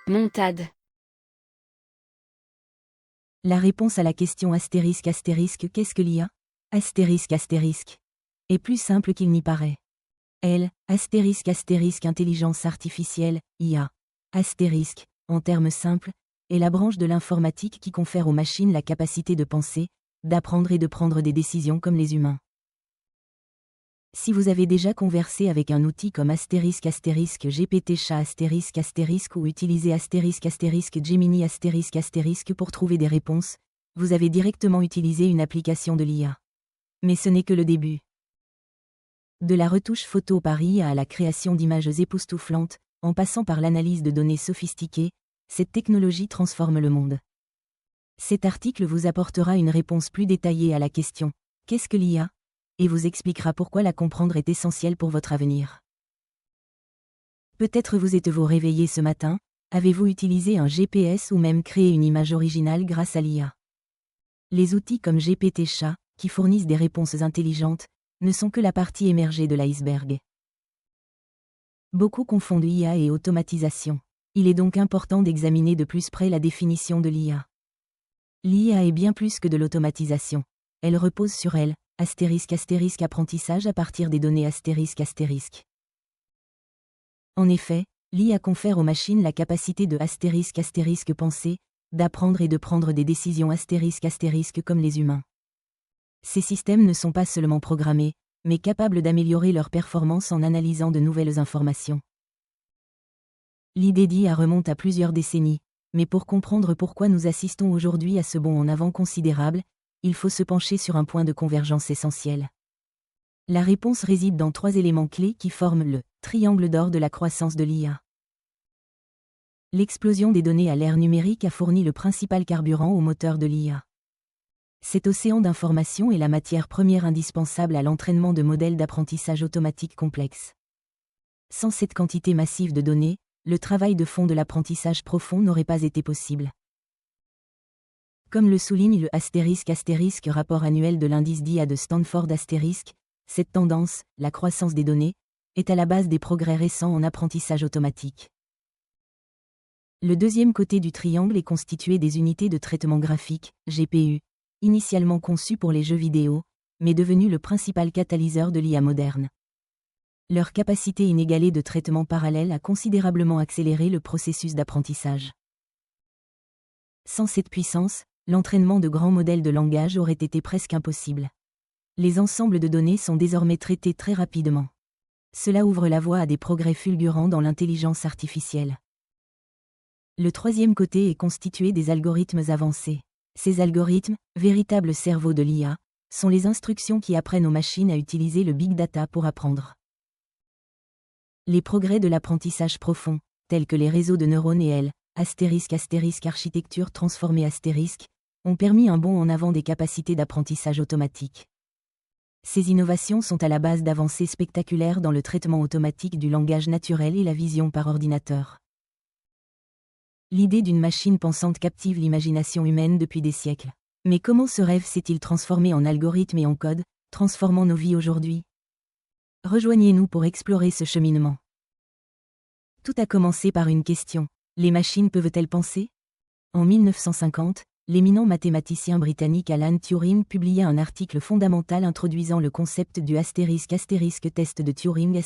Montade. La réponse à la question qu'est-ce que l'IA est plus simple qu'il n'y paraît. Elle, intelligence artificielle, IA. En termes simples, est la branche de l'informatique qui confère aux machines la capacité de penser, d'apprendre et de prendre des décisions comme les humains. Si vous avez déjà conversé avec un outil comme GPT-Chat ou utilisé Gemini pour trouver des réponses, vous avez directement utilisé une application de l'IA. Mais ce n'est que le début. De la retouche photo par IA à la création d'images époustouflantes, en passant par l'analyse de données sophistiquées, cette technologie transforme le monde. Cet article vous apportera une réponse plus détaillée à la question « Qu'est-ce que l'IA ?» et vous expliquera pourquoi la comprendre est essentielle pour votre avenir. Peut-être vous êtes-vous réveillé ce matin, avez-vous utilisé un GPS ou même créé une image originale grâce à l'IA. Les outils comme GPT-Chat, qui fournissent des réponses intelligentes, ne sont que la partie émergée de l'iceberg. Beaucoup confondent IA et automatisation. Il est donc important d'examiner de plus près la définition de l'IA. L'IA est bien plus que de l'automatisation. Elle repose sur elle, apprentissage à partir des données En effet, l'IA confère aux machines la capacité de penser, d'apprendre et de prendre des décisions comme les humains. Ces systèmes ne sont pas seulement programmés, mais capables d'améliorer leur performance en analysant de nouvelles informations. L'idée d'IA remonte à plusieurs décennies, mais pour comprendre pourquoi nous assistons aujourd'hui à ce bond en avant considérable, il faut se pencher sur un point de convergence essentiel. La réponse réside dans 3 éléments clés qui forment le triangle d'or de la croissance de l'IA. L'explosion des données à l'ère numérique a fourni le principal carburant au moteur de l'IA. Cet océan d'informations est la matière première indispensable à l'entraînement de modèles d'apprentissage automatique complexes. Sans cette quantité massive de données, le travail de fond de l'apprentissage profond n'aurait pas été possible. Comme le souligne le rapport annuel de l'indice d'IA de Stanford cette tendance, la croissance des données, est à la base des progrès récents en apprentissage automatique. Le deuxième côté du triangle est constitué des unités de traitement graphique, GPU, initialement conçues pour les jeux vidéo, mais devenues le principal catalyseur de l'IA moderne. Leur capacité inégalée de traitement parallèle a considérablement accéléré le processus d'apprentissage. Sans cette puissance, l'entraînement de grands modèles de langage aurait été presque impossible. Les ensembles de données sont désormais traités très rapidement. Cela ouvre la voie à des progrès fulgurants dans l'intelligence artificielle. Le troisième côté est constitué des algorithmes avancés. Ces algorithmes, véritables cerveaux de l'IA, sont les instructions qui apprennent aux machines à utiliser le big data pour apprendre. Les progrès de l'apprentissage profond, tels que les réseaux de neurones et architecture transformée ont permis un bond en avant des capacités d'apprentissage automatique. Ces innovations sont à la base d'avancées spectaculaires dans le traitement automatique du langage naturel et la vision par ordinateur. L'idée d'une machine pensante captive l'imagination humaine depuis des siècles. Mais comment ce rêve s'est-il transformé en algorithme et en code, transformant nos vies aujourd'hui ? Rejoignez-nous pour explorer ce cheminement. Tout a commencé par une question. Les machines peuvent-elles penser ? En 1950, l'éminent mathématicien britannique Alan Turing publia un article fondamental introduisant le concept du test de Turing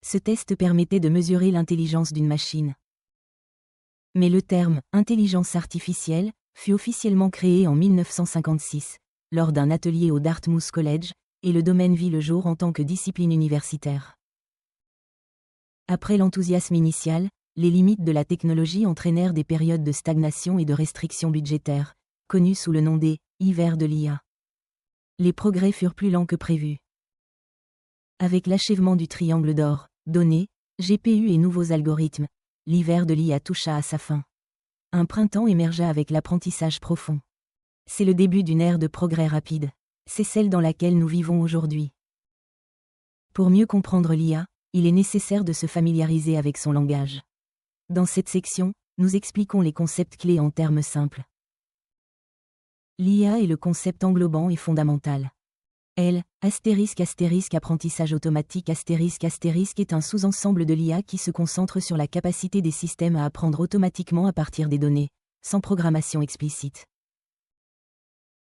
Ce test permettait de mesurer l'intelligence d'une machine. Mais le terme « intelligence artificielle » fut officiellement créé en 1956, lors d'un atelier au Dartmouth College, et le domaine vit le jour en tant que discipline universitaire. Après l'enthousiasme initial, les limites de la technologie entraînèrent des périodes de stagnation et de restrictions budgétaires, connues sous le nom des « hivers de l'IA ». Les progrès furent plus lents que prévu. Avec l'achèvement du triangle d'or, données, GPU et nouveaux algorithmes, l'hiver de l'IA toucha à sa fin. Un printemps émergea avec l'apprentissage profond. C'est le début d'une ère de progrès rapide. C'est celle dans laquelle nous vivons aujourd'hui. Pour mieux comprendre l'IA, il est nécessaire de se familiariser avec son langage. Dans cette section, nous expliquons les concepts clés en termes simples. L'IA est le concept englobant et fondamental. L, apprentissage automatique est un sous-ensemble de l'IA qui se concentre sur la capacité des systèmes à apprendre automatiquement à partir des données, sans programmation explicite.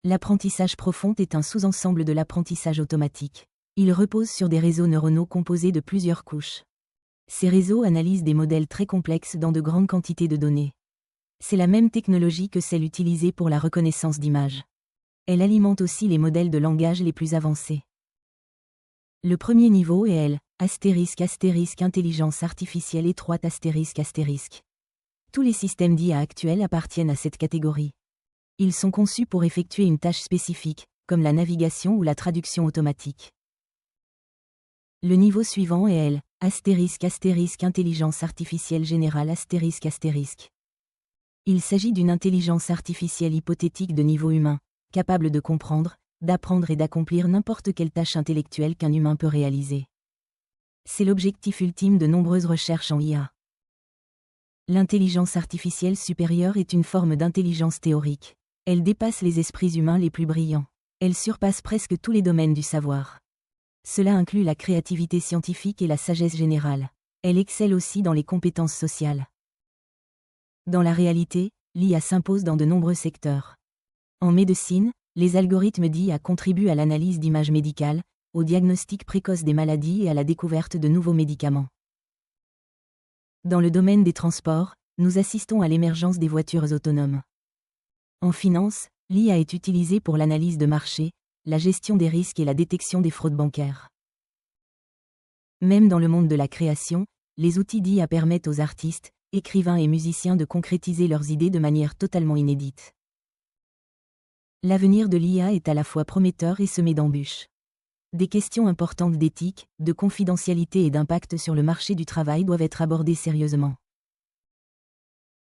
L'apprentissage profond est un sous-ensemble de l'apprentissage automatique. Il repose sur des réseaux neuronaux composés de plusieurs couches. Ces réseaux analysent des modèles très complexes dans de grandes quantités de données. C'est la même technologie que celle utilisée pour la reconnaissance d'images. Elle alimente aussi les modèles de langage les plus avancés. Le premier niveau est L, intelligence artificielle étroite ***. Tous les systèmes d'IA actuels appartiennent à cette catégorie. Ils sont conçus pour effectuer une tâche spécifique, comme la navigation ou la traduction automatique. Le niveau suivant est L, intelligence artificielle générale ***. Il s'agit d'une intelligence artificielle hypothétique de niveau humain, capable de comprendre, d'apprendre et d'accomplir n'importe quelle tâche intellectuelle qu'un humain peut réaliser. C'est l'objectif ultime de nombreuses recherches en IA. L'intelligence artificielle supérieure est une forme d'intelligence théorique. Elle dépasse les esprits humains les plus brillants. Elle surpasse presque tous les domaines du savoir. Cela inclut la créativité scientifique et la sagesse générale. Elle excelle aussi dans les compétences sociales. Dans la réalité, l'IA s'impose dans de nombreux secteurs. En médecine, les algorithmes d'IA contribuent à l'analyse d'images médicales, au diagnostic précoce des maladies et à la découverte de nouveaux médicaments. Dans le domaine des transports, nous assistons à l'émergence des voitures autonomes. En finance, l'IA est utilisée pour l'analyse de marché, la gestion des risques et la détection des fraudes bancaires. Même dans le monde de la création, les outils d'IA permettent aux artistes, écrivains et musiciens de concrétiser leurs idées de manière totalement inédite. L'avenir de l'IA est à la fois prometteur et semé d'embûches. Des questions importantes d'éthique, de confidentialité et d'impact sur le marché du travail doivent être abordées sérieusement.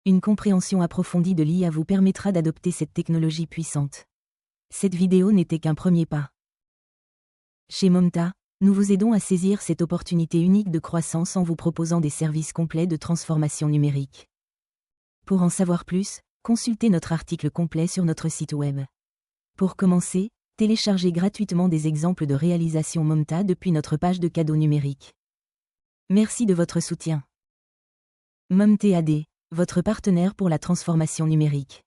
Une compréhension approfondie de l'IA vous permettra d'adopter cette technologie puissante. Cette vidéo n'était qu'un premier pas. Chez Momta, nous vous aidons à saisir cette opportunité unique de croissance en vous proposant des services complets de transformation numérique. Pour en savoir plus, consultez notre article complet sur notre site web. Pour commencer, téléchargez gratuitement des exemples de réalisation Momta depuis notre page de cadeaux numériques. Merci de votre soutien. Momta AD, votre partenaire pour la transformation numérique.